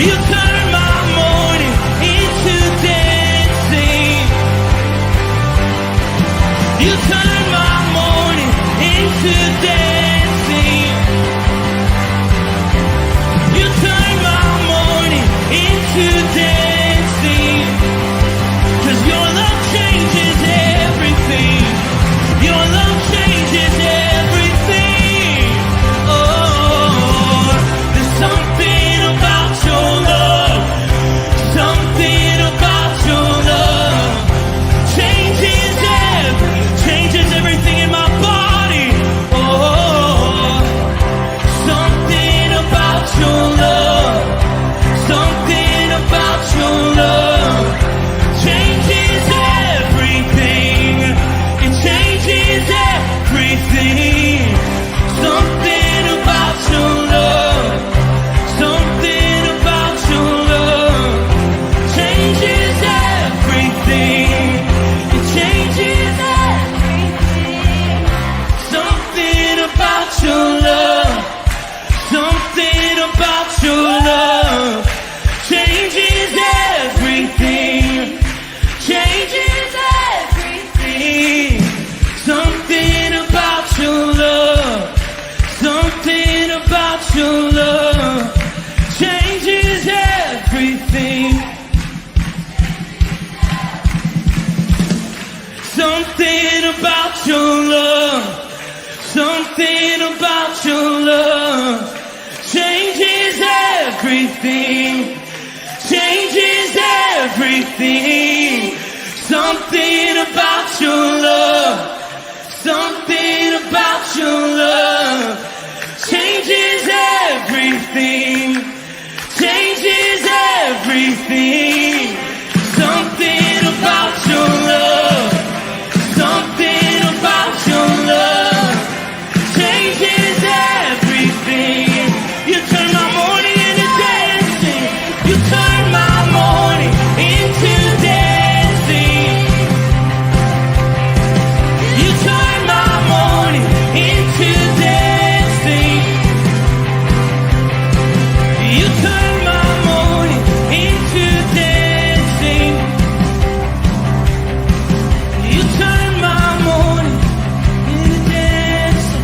You turn my mourning into dancing. You turn my mourning into dancing. You turn my mourning into dancing. 'Cause your love changes everything. Your love changes everything. Oh, there's something about your love. Something about your love changes everything in my body. Oh, something about your love. Something about your love changes everything. It changes everything. Something about your love. Something about your love changes everything. It changes everything. Something about your love. Something about your love changes everything. Changes everything. Something about your love. Something about your love changes everything. Something about your love. Something about your love changes everything. Changes everything. Something about your love. Something about your love changes everything. Changes everything. Something about your love. Something about your love changes everything. You turn my mourning into dancing. You turn my mourning into dancing. You turn my mourning into dancing. You turn my mourning into dancing. You turn my mourning into dancing.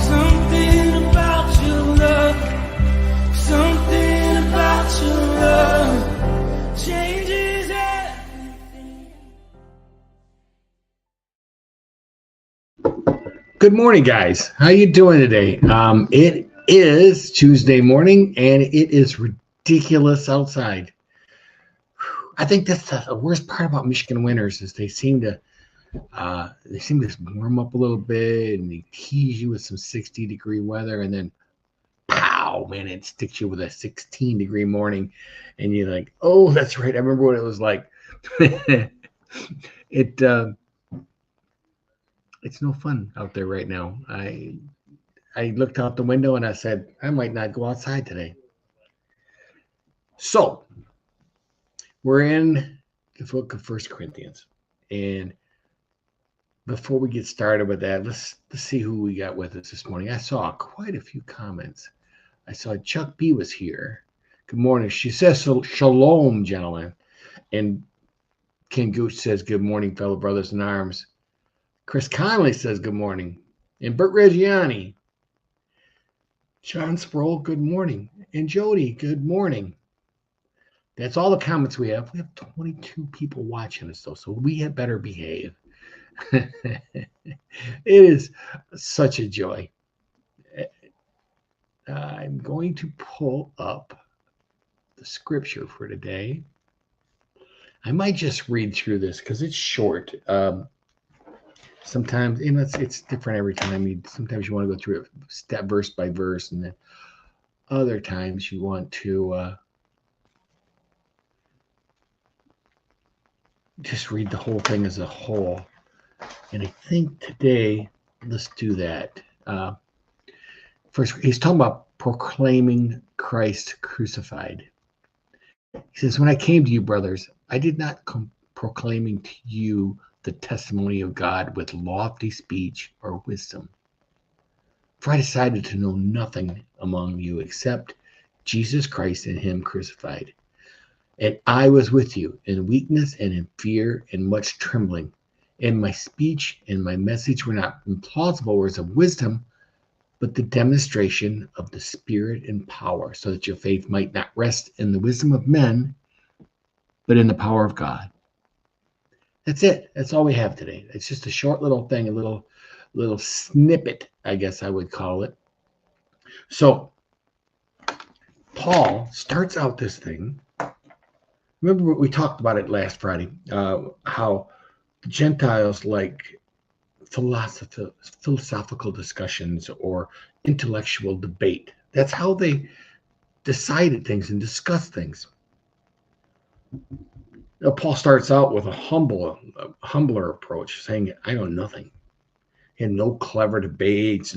Something about your love. Something about your love changes everything. Good morning, guys. How you doing today? It is Tuesday morning, and it is ridiculous outside. I think that's the worst part about Michigan winters is they seem to warm up a little bit, and they tease you with some 60-degree weather, and then pow, man, it sticks you with a 16-degree morning, and you're like, oh, that's right. I remember what it was like. It's no fun out there right now. I looked out the window and I said, I might not go outside today. So we're in the book of 1 Corinthians. And before we get started with that, let's see who we got with us this morning. I saw quite a few comments. I saw Chuck B was here. Good morning. She says shalom, gentlemen. And Ken Gooch says, good morning, fellow brothers in arms. Chris Conley says good morning. And Bert Reggiani. John Sproul, good morning. And Jody, good morning. That's all the comments we have. We have 22 people watching us, though, so we had better behave. It is such a joy. I'm going to pull up the scripture for today. I might just read through this because it's short. Sometimes, it's different every time. Sometimes you want to go through it step verse by verse, and then other times you want to just read the whole thing as a whole. And I think today, let's do that. First, he's talking about proclaiming Christ crucified. He says, when I came to you, brothers, I did not come proclaiming to you the testimony of God with lofty speech or wisdom. For I decided to know nothing among you except Jesus Christ and him crucified. And I was with you in weakness and in fear and much trembling. And my speech and my message were not implausible words of wisdom, but the demonstration of the Spirit and power, so that your faith might not rest in the wisdom of men, but in the power of God. That's it. That's all we have today. It's just a short little thing, a little snippet, I guess I would call it. So Paul starts out this thing. Remember we talked about it last Friday, how the Gentiles like philosophical discussions or intellectual debate. That's how they decided things and discussed things. Now, Paul starts out with a humbler approach, saying, I know nothing. He had no clever debates,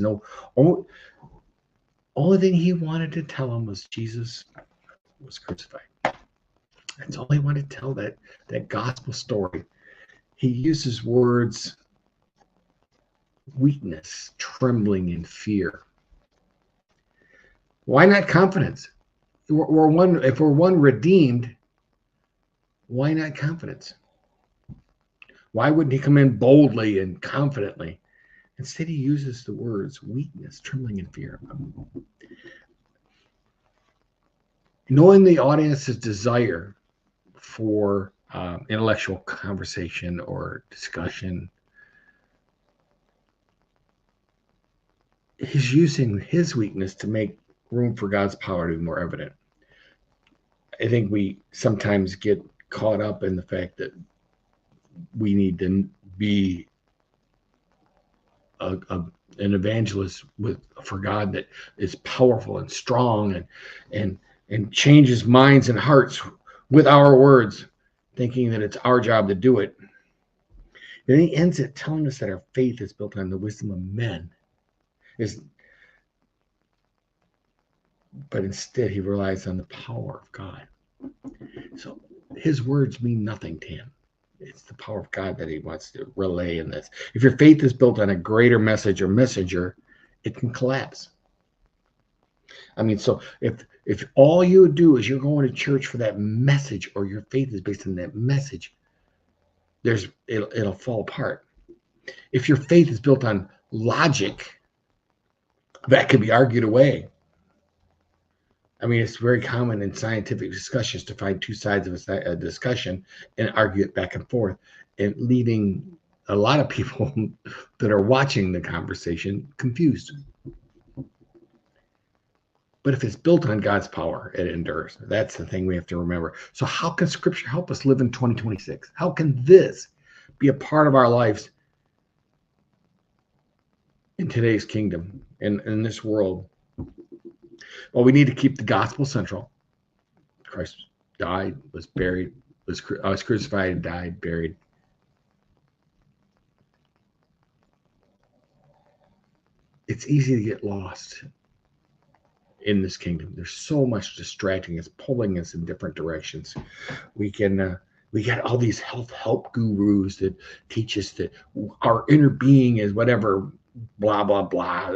only thing he wanted to tell him was Jesus was crucified. That's all he wanted to tell, that gospel story. He uses words, weakness, trembling, and fear. Why not confidence? If we're one redeemed, why not confidence? Why wouldn't he come in boldly and confidently? Instead, he uses the words weakness, trembling, and fear. Knowing the audience's desire for intellectual conversation or discussion, he's using his weakness to make room for God's power to be more evident. I think we sometimes get caught up in the fact that we need to be an evangelist for God that is powerful and strong and changes minds and hearts with our words, thinking that it's our job to do it. Then he ends it telling us that our faith is built on the wisdom of men. But instead he relies on the power of God. So his words mean nothing to him. It's the power of God that he wants to relay in this. If your faith is built on a greater message or messenger, it can collapse. I mean, so if all you do is you're going to church for that message, or your faith is based on that message, it'll fall apart. If your faith is built on logic, that can be argued away. I mean, it's very common in scientific discussions to find two sides of a discussion and argue it back and forth, and leaving a lot of people that are watching the conversation confused. But if it's built on God's power, it endures. That's the thing we have to remember. So how can Scripture help us live in 2026? How can this be a part of our lives in today's kingdom, in this world? Well, we need to keep the gospel central. Christ died, was buried, was crucified, died, buried. It's easy to get lost in this kingdom. There's so much distracting us, pulling us in different directions. We got all these help gurus that teach us that our inner being is whatever, blah, blah, blah.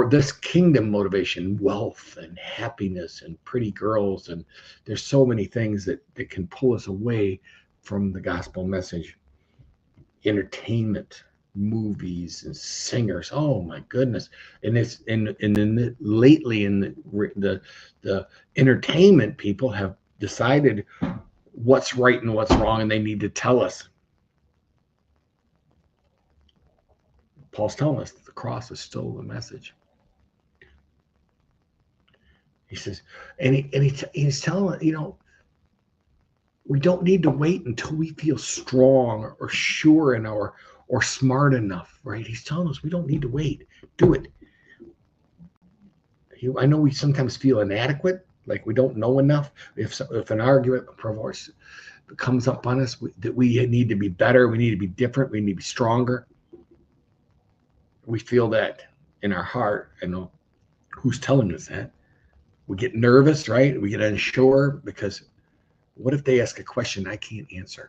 This kingdom motivation, wealth and happiness and pretty girls. And there's so many things that can pull us away from the gospel message. Entertainment, movies and singers. Oh my goodness. And it's lately in the entertainment, people have decided what's right and what's wrong, and they need to tell us. Paul's telling us the cross is still the message. He says, and he's telling us, we don't need to wait until we feel strong or sure in or smart enough, right? He's telling us we don't need to wait. Do it. I know we sometimes feel inadequate, like we don't know enough. If an argument comes up on us, that we need to be better, we need to be different, we need to be stronger. We feel that in our heart. I know who's telling us that. We get nervous, right? We get unsure because what if they ask a question I can't answer?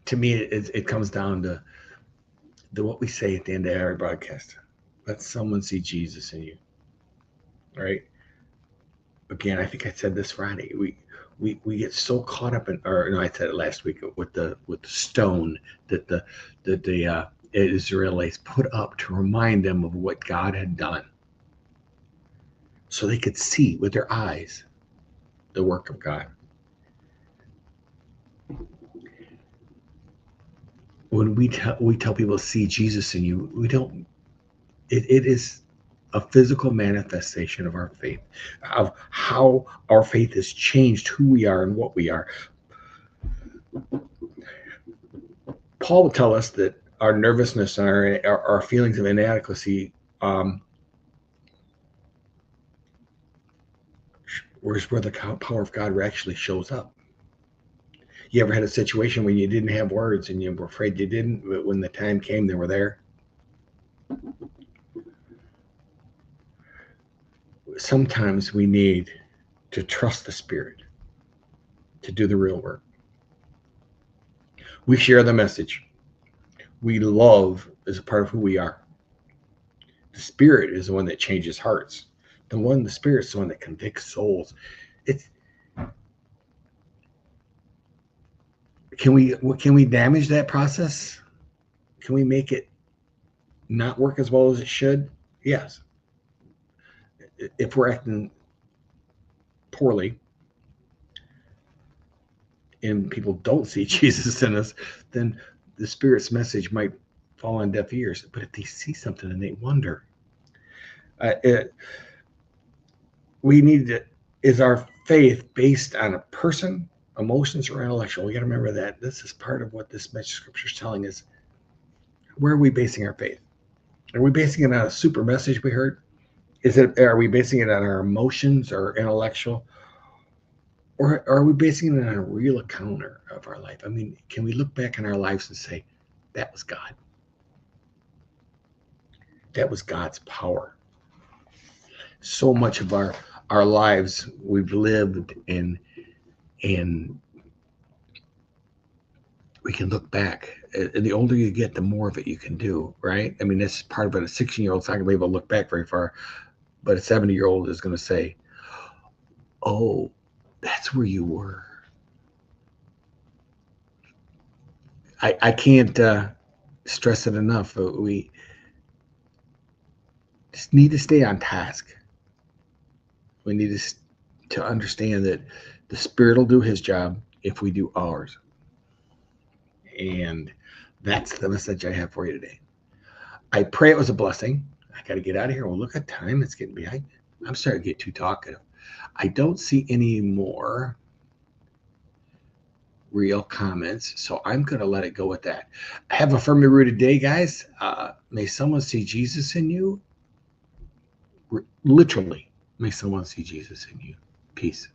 To me, it comes down to what we say at the end of every broadcast. Let someone see Jesus in you. All right. Again, I think I said this Friday. We get so caught up in, or no, I said it last week with the stone that the Israelites put up to remind them of what God had done, so they could see with their eyes the work of God. When we tell people to see Jesus in you, we don't. It is a physical manifestation of our faith, of how our faith has changed who we are and what we are. Paul would tell us that our nervousness and our feelings of inadequacy where the power of God actually shows up. You ever had a situation where you didn't have words and you were afraid you didn't, but when the time came, they were there? Sometimes we need to trust the Spirit to do the real work. We share the message. We love is a part of who we are. The Spirit is the one that changes hearts. The Spirit is the one that convicts souls. Can we damage that process? Can we make it not work as well as it should? Yes. If we're acting poorly and people don't see Jesus in us, then the Spirit's message might fall on deaf ears. But if they see something and they wonder, is our faith based on a person, emotions, or intellectual? We got to remember that this is part of what this message scripture is telling us. Where are we basing our faith? Are we basing it on a super message we heard? Are we basing it on our emotions or intellectual? Or are we basing it on a real account of our life? I mean, can we look back in our lives and say, that was God? That was God's power. So much of our lives we've lived and we can look back. And the older you get, the more of it you can do, right? I mean, that's part of it. A 16-year-old's not going to be able to look back very far, but a 70-year-old is going to say, oh, that's where you were. I can't stress it enough. We just need to stay on task. We need to understand that the Spirit will do his job if we do ours. And that's the message I have for you today. I pray it was a blessing. I got to get out of here. Well, look at time. It's getting behind. I'm starting to get too talkative. I don't see any more real comments, so I'm going to let it go with that. Have a firmly rooted day, guys. May someone see Jesus in you. Literally, may someone see Jesus in you. Peace.